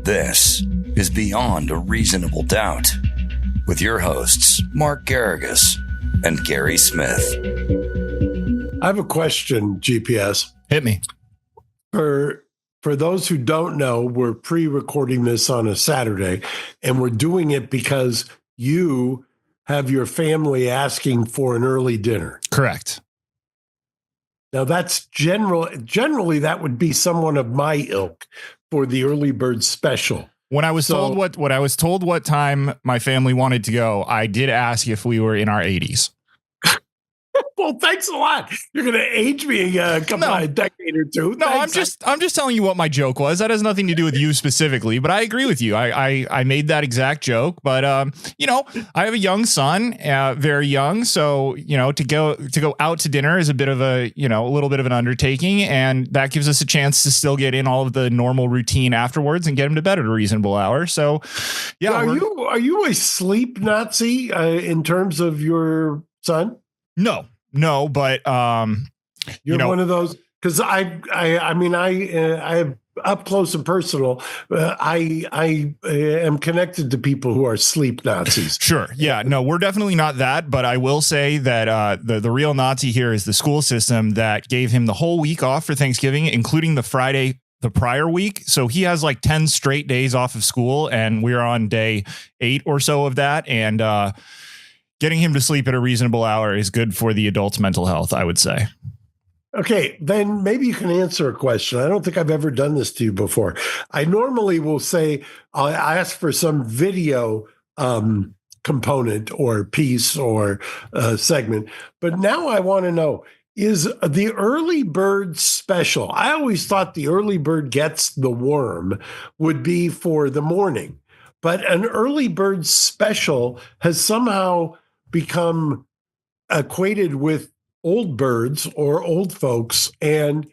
This is Beyond a Reasonable Doubt with your hosts, Mark Garrigus and Gary Smith. I have a question, GPS. Hit me. For those who don't know, we're pre-recording this on a Saturday, and we're doing it because you have your family asking for an early dinner. Correct. Now, that's generally that would be someone of my ilk for the early bird special. When I was told what time my family wanted to go, I did ask if we were in our 80s. Well, thanks a lot. You're going to age me a decade or two. No, Thanks. I'm just telling you what my joke was. That has nothing to do with you specifically, but I agree with you. I made that exact joke, but I have a young son, very young, so to go out to dinner is a bit of a little bit of an undertaking, and that gives us a chance to still get in all of the normal routine afterwards and get him to bed at a reasonable hour. So, yeah. Are you a sleep Nazi in terms of your son? No, but you're one of those, because I have up close and personal. I am connected to people who are sleep Nazis. Sure. Yeah, no, we're definitely not that. But I will say that the real Nazi here is the school system that gave him the whole week off for Thanksgiving, including the Friday the prior week. So he has like 10 straight days off of school, and we're on day 8 or so of that. And getting him to sleep at a reasonable hour is good for the adult's mental health, I would say. Okay, then maybe you can answer a question. I don't think I've ever done this to you before. I normally will say, I'll ask for some video component or piece or segment. But now I want to know, is the early bird special? I always thought the early bird gets the worm would be for the morning. But an early bird special has somehow become equated with old birds or old folks and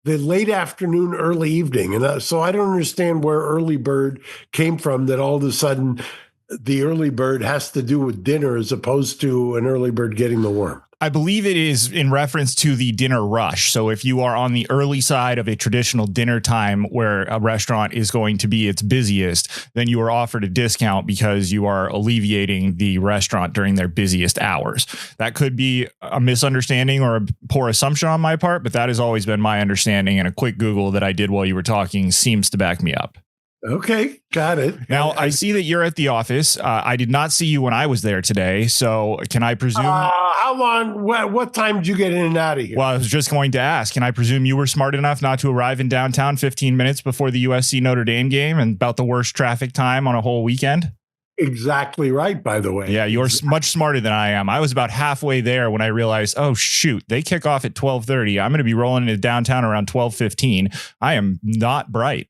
the late afternoon, early evening. And so I don't understand where early bird came from, that all of a sudden the early bird has to do with dinner as opposed to an early bird getting the worm. I believe it is in reference to the dinner rush. So if you are on the early side of a traditional dinner time where a restaurant is going to be its busiest, then you are offered a discount because you are alleviating the restaurant during their busiest hours. That could be a misunderstanding or a poor assumption on my part, but that has always been my understanding. And a quick Google that I did while you were talking seems to back me up. Okay, got it. Now, I see that you're at the office. I did not see you when I was there today. So can I presume... how long, what time did you get in and out of here? Well, I was just going to ask, can I presume you were smart enough not to arrive in downtown 15 minutes before the USC Notre Dame game and about the worst traffic time on a whole weekend? Exactly right, by the way. Yeah, you're much smarter than I am. I was about halfway there when I realized, oh, shoot, they kick off at 12:30. I'm going to be rolling into downtown around 12:15. I am not bright.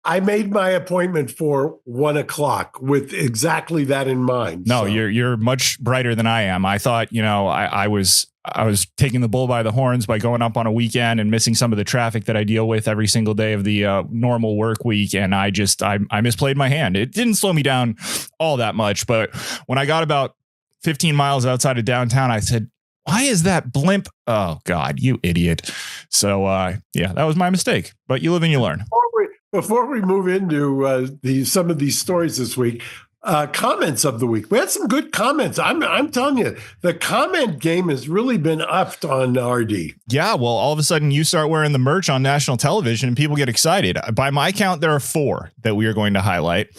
I made my appointment for 1 o'clock with exactly that in mind. No, so. You're much brighter than I am. I thought, I was taking the bull by the horns by going up on a weekend and missing some of the traffic that I deal with every single day of the normal work week. And I misplayed my hand. It didn't slow me down all that much. But when I got about 15 miles outside of downtown, I said, why is that blimp? Oh, God, you idiot. So, that was my mistake. But you live and you learn. Before we move into some of these stories this week, comments of the week. We had some good comments. I'm telling you, the comment game has really been upped on RD. Yeah, well, all of a sudden you start wearing the merch on national television and people get excited. By my count, there are 4 that we are going to highlight.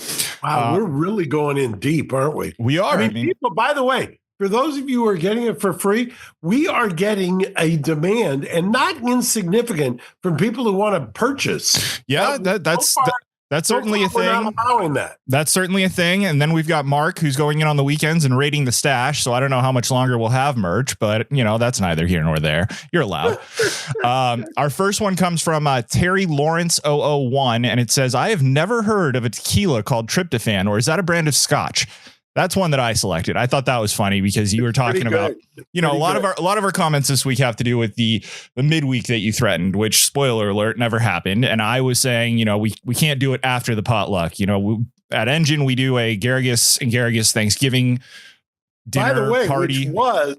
Wow, we're really going in deep, aren't we? We are. I mean, people, by the way, for those of you who are getting it for free, we are getting a demand, and not insignificant, from people who want to purchase. Yeah, that's certainly a thing. We're not allowing that. That's certainly a thing. And then we've got Mark, who's going in on the weekends and raiding the stash. So I don't know how much longer we'll have merch, but that's neither here nor there. You're allowed. Our first one comes from Terry Lawrence 001, and it says, I have never heard of a tequila called tryptophan, or is that a brand of scotch? That's one that I selected. I thought that was funny because you were talking about, a lot of our comments this week have to do with the midweek that you threatened, which, spoiler alert, never happened. And I was saying, we can't do it after the potluck. At Engine, we do a Garrigus and Garrigus Thanksgiving dinner party. Which was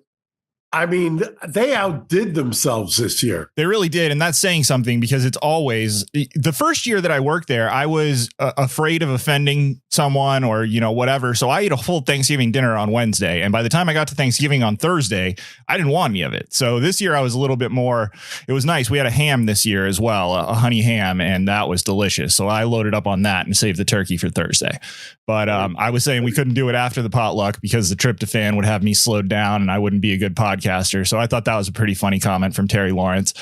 I mean, they outdid themselves this year. They really did. And that's saying something, because it's always the first year that I worked there, I was afraid of offending someone or, whatever. So I ate a full Thanksgiving dinner on Wednesday. And by the time I got to Thanksgiving on Thursday, I didn't want any of it. So this year I was a little bit more, it was nice. We had a ham this year as well, a honey ham, and that was delicious. So I loaded up on that and saved the turkey for Thursday. But I was saying we couldn't do it after the potluck because the tryptophan would have me slowed down and I wouldn't be a good podcaster. So I thought that was a pretty funny comment from Terry Lawrence.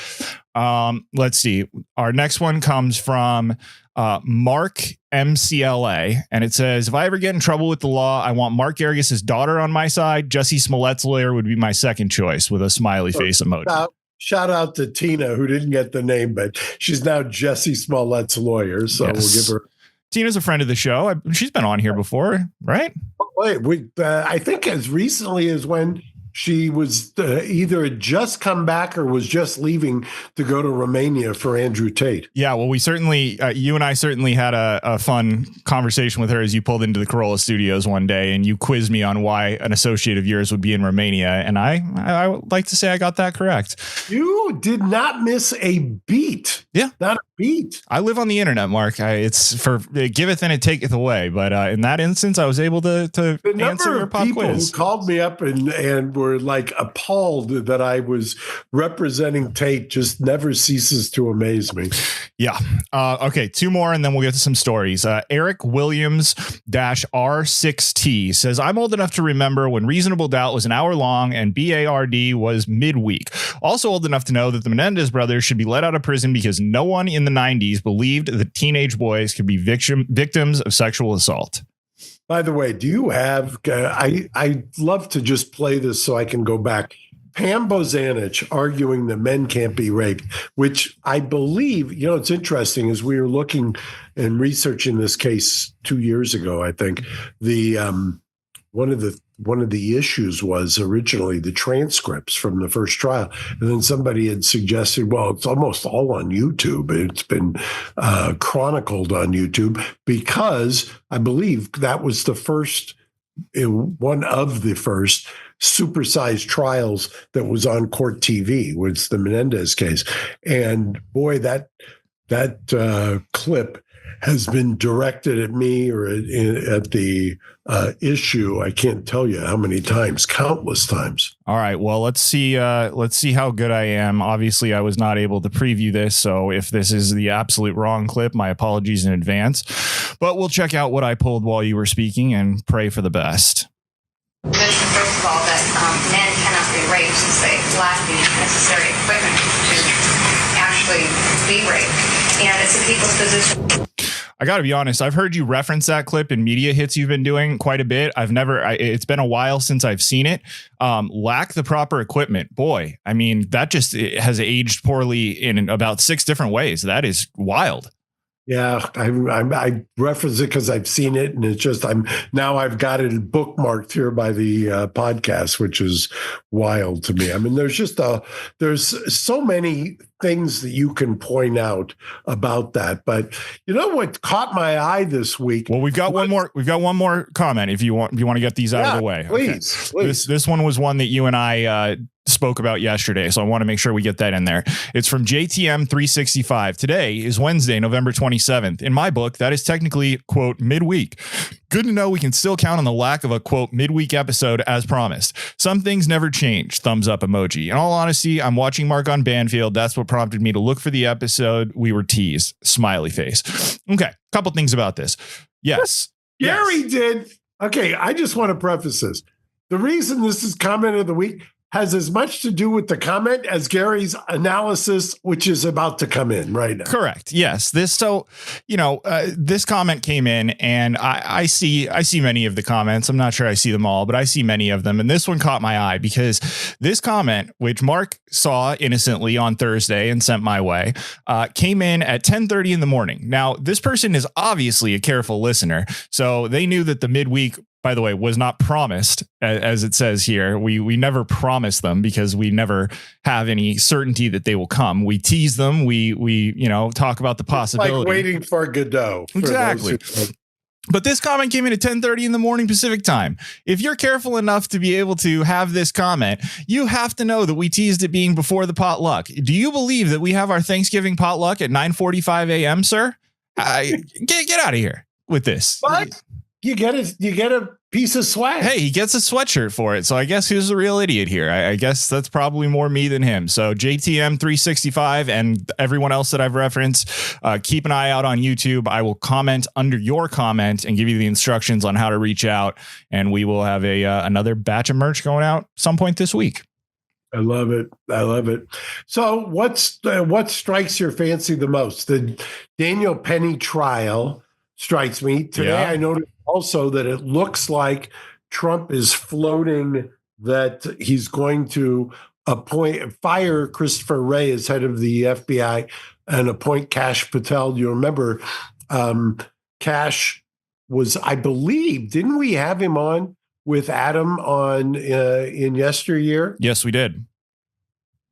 Let's see. Our next one comes from Mark MCLA, and it says, if I ever get in trouble with the law, I want Mark Garrigus' daughter on my side. Jussie Smollett's lawyer would be my second choice, with a smiley face emoji. Shout out to Tina, who didn't get the name, but she's now Jussie Smollett's lawyer. So yes. We'll give her. Tina's a friend of the show. She's been on here before, right? Wait, I think as recently as when she was either just come back or was just leaving to go to Romania for Andrew Tate. Yeah, well, we certainly, you and I certainly had a fun conversation with her as you pulled into the Corolla studios one day and you quizzed me on why an associate of yours would be in Romania. And I would like to say I got that correct. You did not miss a beat. Yeah. Not a beat. I live on the internet, Mark. It's for it giveth and it taketh away. But in that instance, I was able to answer your pop quiz. Who called me up and were like appalled that I was representing Tate just never ceases to amaze me. Yeah. Okay. Two more and then we'll get to some stories. Eric Williams -R6T says, I'm old enough to remember when Reasonable Doubt was an hour long and BARD was midweek. Also old enough to know that the Menendez brothers should be let out of prison because no one in the 90s believed that teenage boys could be victims of sexual assault. By the way, do you have, I'd love to just play this so I can go back. Pam Bozanich arguing that men can't be raped, which I believe, it's interesting as we were looking and researching this case 2 years ago, I think one of the issues was originally the transcripts from the first trial. And then somebody had suggested, well, it's almost all on YouTube. It's been chronicled on YouTube because I believe that was the first, one of the first supersized trials that was on court TV, was the Menendez case. And boy, that clip has been directed at me or at the issue. I can't tell you how many times, countless times. All right. Well, let's see how good I am. Obviously, I was not able to preview this. So if this is the absolute wrong clip, my apologies in advance. But we'll check out what I pulled while you were speaking and pray for the best. Mention, first of all, that men cannot be raped since they lack the necessary equipment to actually be raped. And it's a people's position. I got to be honest. I've heard you reference that clip in media hits you've been doing quite a bit. It's been a while since I've seen it. Lack the proper equipment. Boy, I mean, that just has aged poorly in about 6 different ways. That is wild. Yeah, I reference it because I've seen it, and it's just I've got it bookmarked here by the podcast, which is wild to me. I mean, there's so many things that you can point out about that, but you know what caught my eye this week? Well, we've got one more comment if you want to get these out of the way. Please. This one was one that you and I spoke about yesterday, so I want to make sure we get that in there. It's from JTM 365. Today is Wednesday, November 27th. In my book, that is technically, quote, midweek. Good to know we can still count on the lack of a, quote, midweek episode as promised. Some things never change. Thumbs up emoji. In all honesty, I'm watching Mark on Banfield. That's what prompted me to look for the episode. We were teased. Smiley face. Okay, couple things about this. Yes. Gary did. Okay, I just want to preface this. The reason this is comment of the week has as much to do with the comment as Gary's analysis, which is about to come in right now. Correct. Yes. This comment came in, and I see many of the comments. I'm not sure I see them all, but I see many of them. And this one caught my eye because this comment, which Mark saw innocently on Thursday and sent my way, came in at 10:30 in the morning. Now, this person is obviously a careful listener, so they knew that the midweek, by the way, was not promised, as it says here. We never promise them because we never have any certainty that they will come. We tease them. We talk about the possibility. It's like waiting for Godot. Exactly. But this comment came in at 10:30 in the morning Pacific time. If you're careful enough to be able to have this comment, you have to know that we teased it being before the potluck. Do you believe that we have our Thanksgiving potluck at 9:45 a.m., sir? Get out of here with this. What? You get a piece of swag. Hey, he gets a sweatshirt for it. So I guess who's the real idiot here? I guess that's probably more me than him. So JTM 365 and everyone else that I've referenced, keep an eye out on YouTube. I will comment under your comment and give you the instructions on how to reach out. And we will have another batch of merch going out some point this week. I love it. I love it. So what strikes your fancy the most? The Daniel Penny trial strikes me. Today, Yeah. I noticed also that it looks like Trump is floating that he's going to fire Christopher Wray as head of the FBI and appoint Kash Patel. You remember Kash was, I believe, didn't we have him on with Adam on in yesteryear? Yes, we did.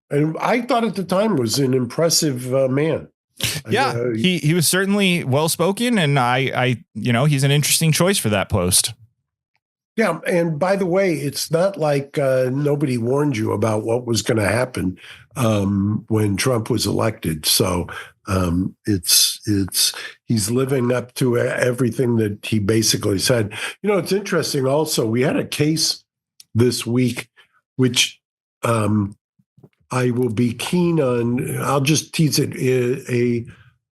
And I thought at the time was an impressive man. Yeah, he was certainly well-spoken, and I he's an interesting choice for that post. Yeah, and by the way, it's not like nobody warned you about what was going to happen when Trump was elected. So he's living up to everything that he basically said. You know, it's interesting. Also, we had a case this week, which I will be keen on. I'll just tease it.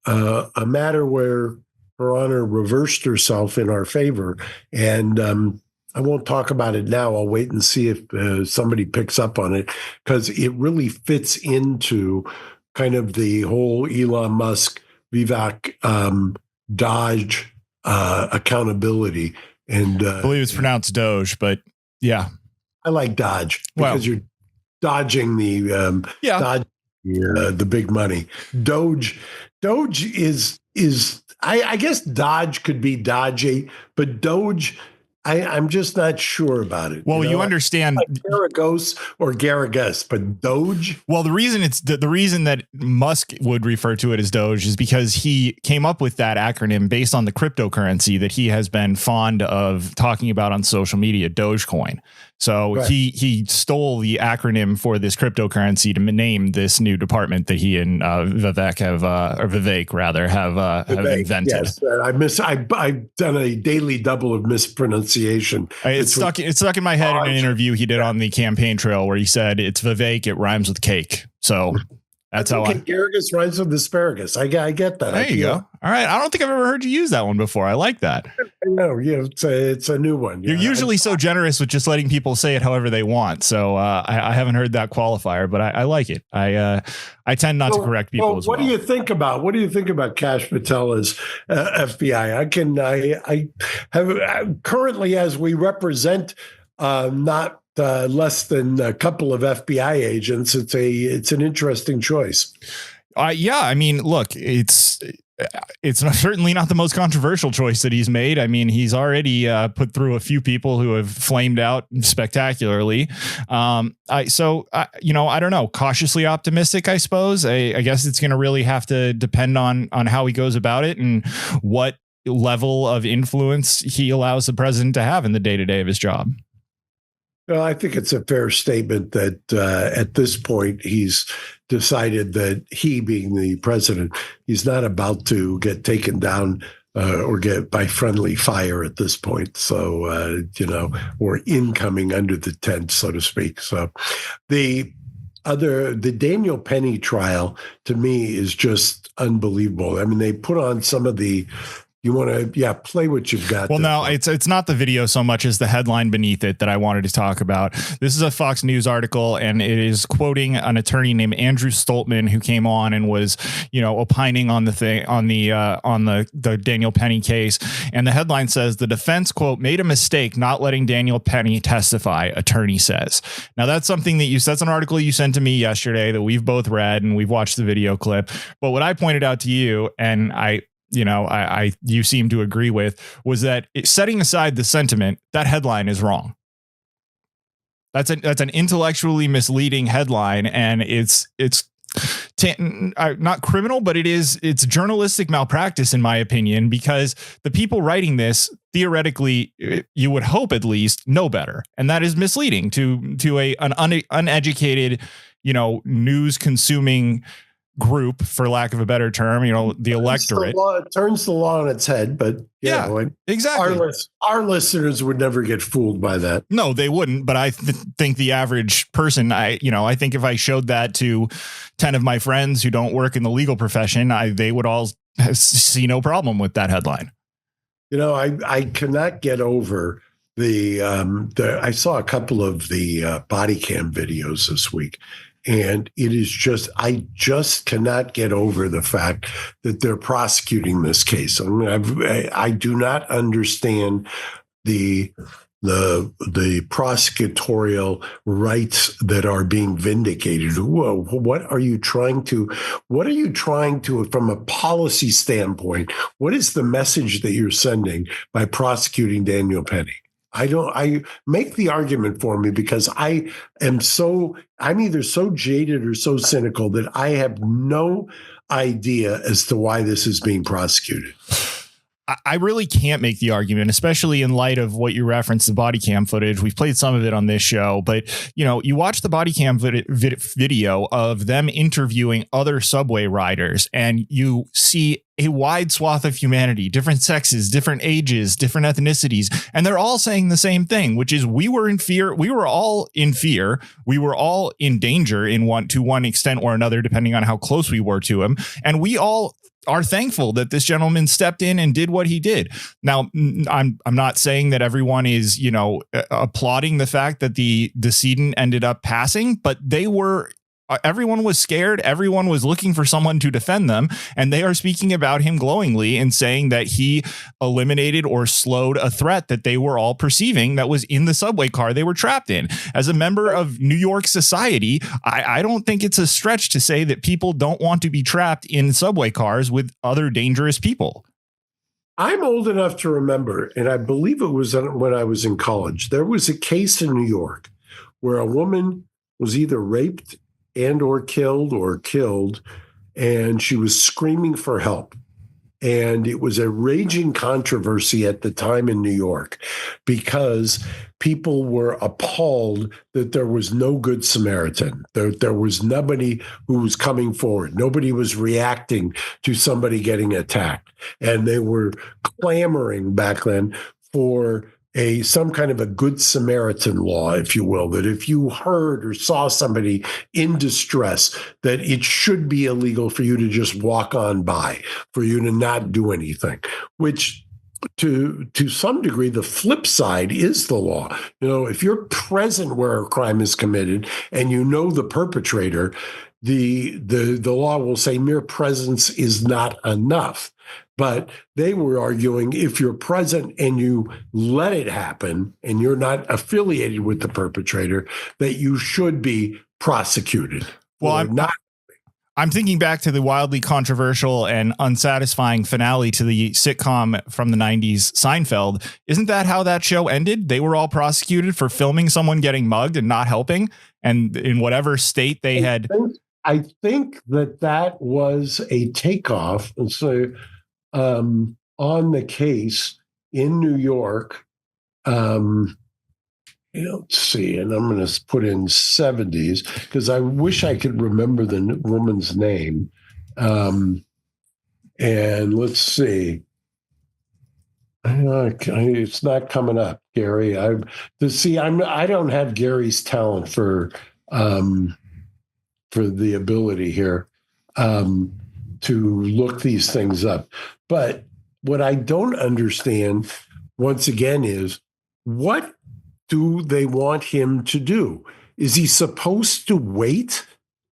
A matter where Her Honor reversed herself in our favor, and I won't talk about it now. I'll wait and see if somebody picks up on it, because it really fits into kind of the whole Elon Musk, Vivek, Dodge accountability. And I believe it's pronounced Doge, but yeah, I like Dodge because you're dodging the the big money. Doge is I guess Dodge could be dodgy, but Doge, I'm just not sure about it. Well, you understand, like Garagos or Garagus, but Doge. Well, the reason the reason that Musk would refer to it as Doge is because he came up with that acronym based on the cryptocurrency that he has been fond of talking about on social media, Dogecoin. So right. he stole the acronym for this cryptocurrency to name this new department that he and Vivek have invented. Yes, I've done a daily double of mispronunciation. It's stuck in my head in an interview he did on the campaign trail where he said it's Vivek, it rhymes with cake. So that's how Garagos rhymes with asparagus. I get that. There you go. All right. I don't think I've ever heard you use that one before. I like that. I know. Yeah, it's a new one. You're usually so generous with just letting people say it however they want. So I haven't heard that qualifier, but I like it. I tend not to correct people as well. What do you think about Kash Patel as FBI? I have currently, as we represent not less than a couple of FBI agents, it's an interesting choice. Yeah, I mean, look, it's certainly not the most controversial choice that he's made. I mean, he's already put through a few people who have flamed out spectacularly. I don't know, cautiously optimistic, I suppose. I guess it's going to really have to depend on how he goes about it and what level of influence he allows the president to have in the day-to-day of his job. Well, I think it's a fair statement that at this point, he's decided that he, being the president, he's not about to get taken down or get by friendly fire at this point. So, or incoming under the tent, so to speak. So the Daniel Penny trial, to me, is just unbelievable. I mean, they put on some of the... You want to, play what you've got. Well, no, it's not the video so much as the headline beneath it that I wanted to talk about. This is a Fox News article, and it is quoting an attorney named Andrew Stoltman, who came on and was, opining on the Daniel Penny case. And the headline says the defense, quote, made a mistake not letting Daniel Penny testify, attorney says. Now, that's something that's an article you sent to me yesterday that we've both read and we've watched the video clip. But what I pointed out to you, and you seem to agree with, was that setting aside the sentiment, that headline is wrong. That's an intellectually misleading headline, and it's not criminal, but it's journalistic malpractice, in my opinion, because the people writing this, theoretically, you would hope at least know better. And that is misleading to an uneducated, news consuming group, for lack of a better term, the electorate. It turns the law on its head, but exactly. Our listeners would never get fooled by that. No, they wouldn't. But I think the average person, I think if I showed that to 10 of my friends who don't work in the legal profession, they would all see no problem with that headline. I cannot get over I saw a couple of the body cam videos this week. And it is I just cannot get over the fact that they're prosecuting this case. I do not understand the prosecutorial rights that are being vindicated. What are you trying to, from a policy standpoint, what is the message that you're sending by prosecuting Daniel Penny? I make the argument for me, because I'm either so jaded or so cynical that I have no idea as to why this is being prosecuted. I really can't make the argument, especially in light of what you referenced, the body cam footage. We've played some of it on this show, but you watch the body cam video of them interviewing other subway riders, and you see a wide swath of humanity, different sexes, different ages, different ethnicities. And they're all saying the same thing, which is we were in fear. We were all in fear. We were all in danger to one extent or another, depending on how close we were to him. And we all are thankful that this gentleman stepped in and did what he did. Now, I'm not saying that everyone is, applauding the fact that the decedent ended up passing, but everyone was scared. Everyone was looking for someone to defend them. And they are speaking about him glowingly and saying that he eliminated or slowed a threat that they were all perceiving that was in the subway car they were trapped in. As a member of New York society, I don't think it's a stretch to say that people don't want to be trapped in subway cars with other dangerous people. I'm old enough to remember, and I believe it was when I was in college, there was a case in New York where a woman was either raped and or killed, and she was screaming for help. And it was a raging controversy at the time in New York, because people were appalled that there was no good Samaritan. There was nobody who was coming forward. Nobody was reacting to somebody getting attacked. And they were clamoring back then for some kind of a good Samaritan law, if you will, that if you heard or saw somebody in distress, that it should be illegal for you to just walk on by, for you to not do anything, which to some degree, the flip side is the law. If you're present where a crime is committed and you know the perpetrator, the law will say mere presence is not enough. But they were arguing if you're present and you let it happen and you're not affiliated with the perpetrator, that you should be prosecuted. Well, I'm thinking back to the wildly controversial and unsatisfying finale to the sitcom from the 90s, Seinfeld. Isn't that how that show ended? They were all prosecuted for filming someone getting mugged and not helping. And in whatever state they had. I think that was a takeoff. And so on the case in New York, let's see, and I'm going to put in 70s because I wish I could remember the woman's name. And let's see. It's not coming up, Gary. I don't have Gary's talent for the ability here to look these things up. But what I don't understand, once again, is what do they want him to do? Is he supposed to wait,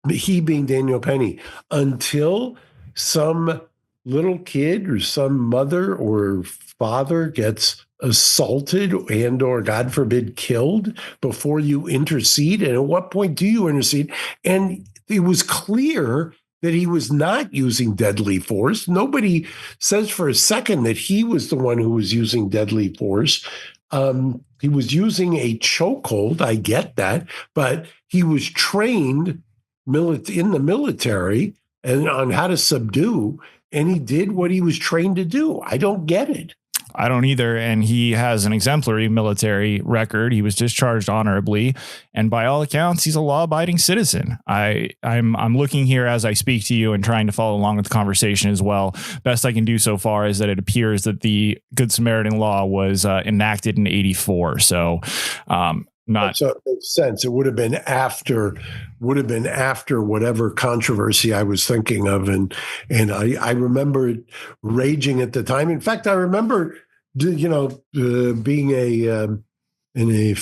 he being Daniel Penny, until some little kid or some mother or father gets assaulted and or, God forbid, killed before you intercede? And at what point do you intercede? And it was clear that he was not using deadly force. Nobody says for a second that he was the one who was using deadly force. He was using a chokehold. I get that, but he was trained in the military and on how to subdue, and he did what he was trained to do. I don't get it. I don't either. And he has an exemplary military record. He was discharged honorably. And by all accounts, he's a law-abiding citizen. I'm looking here as I speak to you and trying to follow along with the conversation as well. Best I can do so far is that it appears that the Good Samaritan law was enacted in 1984. So So it makes sense. It would have been after whatever controversy I was thinking of, and I remember it raging at the time. In fact, I remember being in a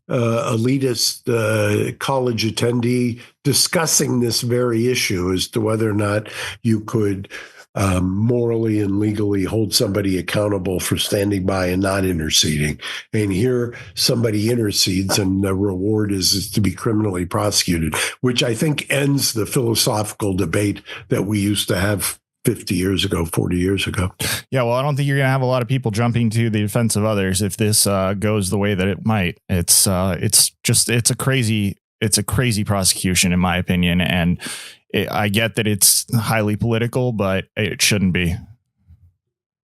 elitist college attendee discussing this very issue as to whether or not you could morally and legally hold somebody accountable for standing by and not interceding. And here somebody intercedes and the reward is to be criminally prosecuted, which I think ends the philosophical debate that we used to have 50 years ago, 40 years ago. Yeah, well, I don't think you're going to have a lot of people jumping to the defense of others if this goes the way that it might. It's a crazy prosecution, in my opinion. And I get that it's highly political, but it shouldn't be.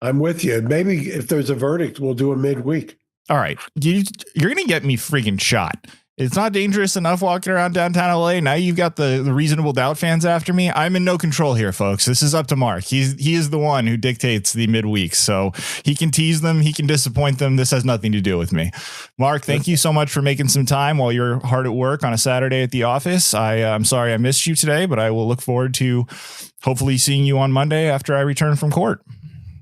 I'm with you. Maybe if there's a verdict, we'll do a midweek. All right. You're going to get me freaking shot. It's not dangerous enough walking around downtown LA. Now you've got the reasonable doubt fans after me. I'm in no control here, folks. This is up to Mark. He is the one who dictates the midweeks. So he can tease them. He can disappoint them. This has nothing to do with me. Mark, thank you so much for making some time while you're hard at work on a Saturday at the office. I'm sorry I missed you today, but I will look forward to hopefully seeing you on Monday after I return from court.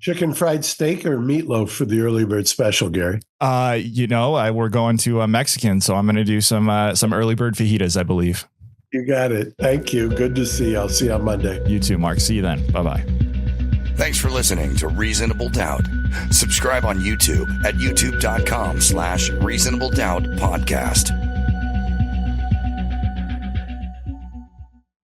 Chicken fried steak or meatloaf for the early bird special, Gary? We're going to Mexican, so I'm going to do some early bird fajitas, I believe. You got it. Thank you. Good to see you. I'll see you on Monday. You too, Mark. See you then. Bye-bye. Thanks for listening to Reasonable Doubt. Subscribe on YouTube at youtube.com/Reasonable Doubt Podcast.